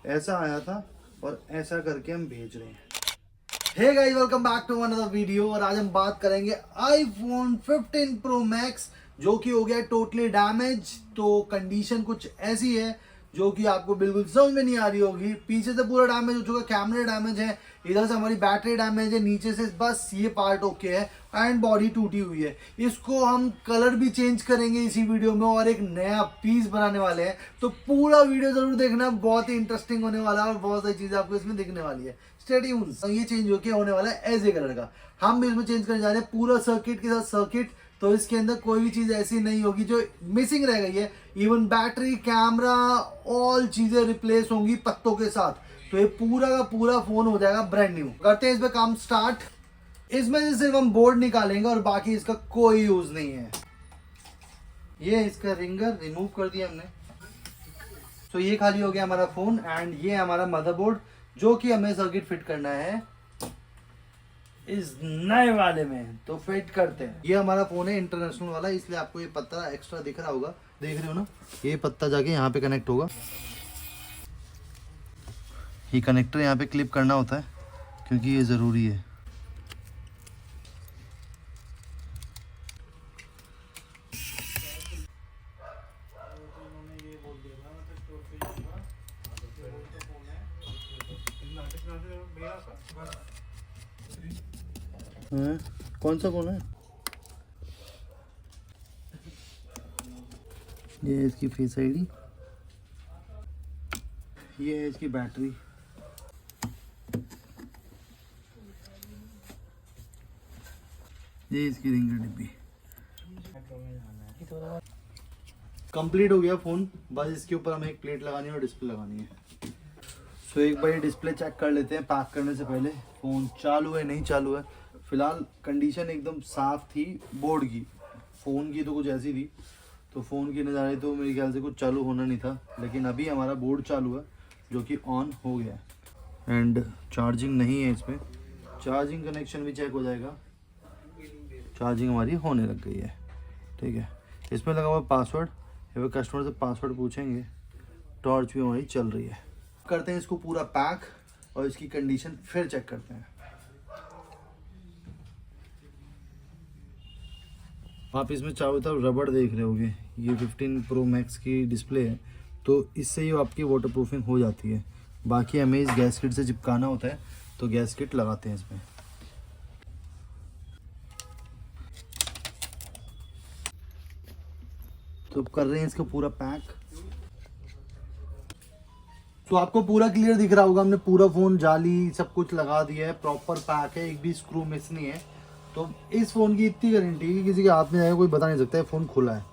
ऐसा आया था और ऐसा करके हम भेज रहे हैं। Hey guys, welcome back to another video. और आज हम बात करेंगे आईफोन 15 प्रो मैक्स जो कि हो गया टोटली डैमेज। तो कंडीशन कुछ ऐसी है जो कि आपको बिल्कुल समझ में नहीं आ रही होगी। पीछे से पूरा डैमेज हो चुका, कैमरा डैमेज है, इधर से हमारी बैटरी डैमेज है, नीचे से बस ये पार्ट ओके है एंड बॉडी टूटी हुई है। इसको हम कलर भी चेंज करेंगे इसी वीडियो में और एक नया पीस बनाने वाले हैं। तो पूरा वीडियो जरूर देखना, बहुत ही इंटरेस्टिंग होने वाला है और बहुत सारी चीजें आपको इसमें दिखने वाली है। Stay tuned. ये चेंज होके होने वाला है एज ए कलर का। हम भी इसमें चेंज करने जा रहे हैं पूरा सर्किट के साथ सर्किट। तो इसके अंदर कोई भी चीज ऐसी नहीं होगी जो मिसिंग रह गई है। इवन बैटरी, कैमरा, ऑल चीजें रिप्लेस होंगी पत्तों के साथ। तो ये पूरा का पूरा फोन हो जाएगा ब्रांड न्यू। करते हैं इस पे काम स्टार्ट। इसमें से सिर्फ हम बोर्ड निकालेंगे और बाकी इसका कोई यूज नहीं है। ये इसका रिंगर रिमूव कर दिया हमने। तो ये खाली हो गया हमारा फोन एंड ये हमारा मदरबोर्ड जो कि हमें सर्किट फिट करना है इस नए वाले में। तो फिट करते हैं। ये हमारा फोन है इंटरनेशनल वाला, इसलिए आपको ये पत्ता एक्स्ट्रा दिख रहा होगा। देख रहे हो ना, ये पत्ता जाके यहाँ पे कनेक्ट होगा। ये कनेक्टर यहाँ पे क्लिप करना होता है क्योंकि ये ज़रूरी है। कौन सा फोन है? ये है इसकी फेस आईडी, ये है इसकी बैटरी, ये इसकी रिंगर डिब्बी। कंप्लीट हो गया फोन। बस इसके ऊपर हमें एक प्लेट लगानी है और डिस्प्ले लगानी है। सो एक बार डिस्प्ले चेक कर लेते हैं पैक करने से पहले। फोन चालू है नहीं चालू है। फिलहाल कंडीशन एकदम साफ थी बोर्ड की, फ़ोन की तो कुछ ऐसी थी। तो फ़ोन की नज़ारे तो मेरे ख्याल से कुछ चालू होना नहीं था, लेकिन अभी हमारा बोर्ड चालू है जो कि ऑन हो गया है। एंड चार्जिंग नहीं है इसमें, चार्जिंग कनेक्शन भी चेक हो जाएगा। चार्जिंग हमारी होने लग गई है, ठीक है। इसमें लगा हुआ पासवर्ड, ये कस्टमर से पासवर्ड पूछेंगे। टॉर्च भी हमारी चल रही है। करते हैं इसको पूरा पैक और इसकी कंडीशन फिर चेक करते हैं। आप इसमें चारों तरफ रबड़ देख रहे होगे। ये 15 प्रो मैक्स की डिस्प्ले है तो इससे ही आपकी वाटर प्रूफिंग हो जाती है। बाकी हमें इस गैस किट से चिपकाना होता है तो गैस किट लगाते हैं इसमें। तो कर रहे हैं इसका पूरा पैक। तो आपको पूरा क्लियर दिख रहा होगा, हमने पूरा फ़ोन जाली सब कुछ लगा दिया है, प्रॉपर पैक है, एक भी स्क्रू मिस नहीं है। तो इस फ़ोन की इतनी गारंटी कि किसी के हाथ में जाएगा कोई बता नहीं सकता है फ़ोन खुला है।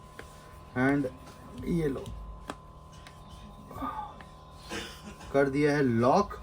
एंड ये लो, कर दिया है लॉक।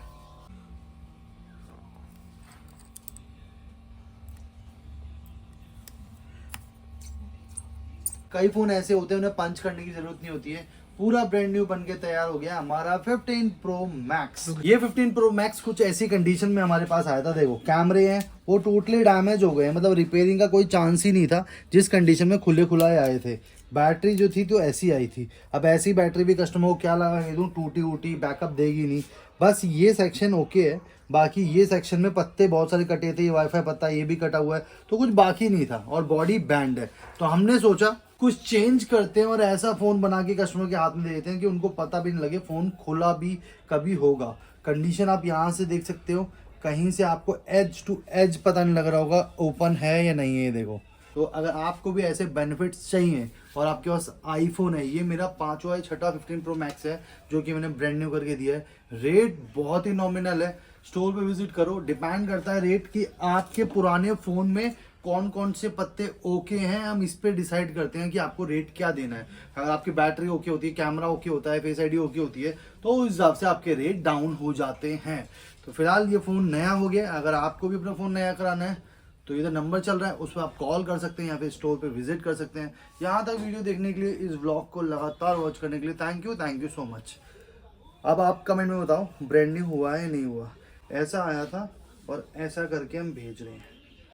कई फ़ोन ऐसे होते हैं उन्हें पंच करने की ज़रूरत नहीं होती है। पूरा ब्रांड न्यू बनके तैयार हो गया हमारा 15 प्रो मैक्स। ये 15 प्रो मैक्स कुछ ऐसी कंडीशन में हमारे पास आया था। देखो कैमरे हैं वो टोटली डैमेज हो गए, मतलब रिपेयरिंग का कोई चांस ही नहीं था जिस कंडीशन में खुले खुलाए आए थे। बैटरी जो थी तो ऐसी आई थी। अब ऐसी बैटरी भी कस्टमर को क्या लगा के दूँ, टूटी वूटी बैकअप देगी नहीं। बस ये सेक्शन ओके है, बाकी ये सेक्शन में पत्ते बहुत सारे कटे थे। वाईफाई पत्ता ये भी कटा हुआ है, तो कुछ बाकी नहीं था और बॉडी बैंड है। तो हमने सोचा कुछ चेंज करते हैं और ऐसा फ़ोन बना के कस्टमर के हाथ में दे देते हैं कि उनको पता भी नहीं लगे फ़ोन खुला भी कभी होगा। कंडीशन आप यहाँ से देख सकते हो, कहीं से आपको एज टू एज पता नहीं लग रहा होगा ओपन है या नहीं है। ये देखो। तो अगर आपको भी ऐसे बेनिफिट्स चाहिए और आपके पास आईफोन है, ये मेरा 5वां या 6वां 15 प्रो मैक्स है जो कि मैंने ब्रांड न्यू करके दिया है। रेट बहुत ही नॉमिनल है, स्टोर पे विजिट करो। डिपेंड करता है रेट कि आपके पुराने फ़ोन में कौन कौन से पत्ते ओके हैं, हम इस पे डिसाइड करते हैं कि आपको रेट क्या देना है। अगर आपकी बैटरी ओके होती है, कैमरा ओके होता है, फेस आईडी ओके होती है, तो उस हिसाब से आपके रेट डाउन हो जाते हैं। तो फिलहाल ये फ़ोन नया हो गया। अगर आपको भी अपना फ़ोन नया कराना है तो इधर नंबर चल रहा है, उस पर आप कॉल कर सकते हैं या फिर स्टोर पे विजिट कर सकते हैं। यहाँ तक वीडियो देखने के लिए, इस व्लॉग को लगातार वॉच करने के लिए थैंक यू सो मच। अब आप कमेंट में बताओ ब्रांड न्यू हुआ है या नहीं हुआ। ऐसा आया था और ऐसा करके हम भेज रहे हैं।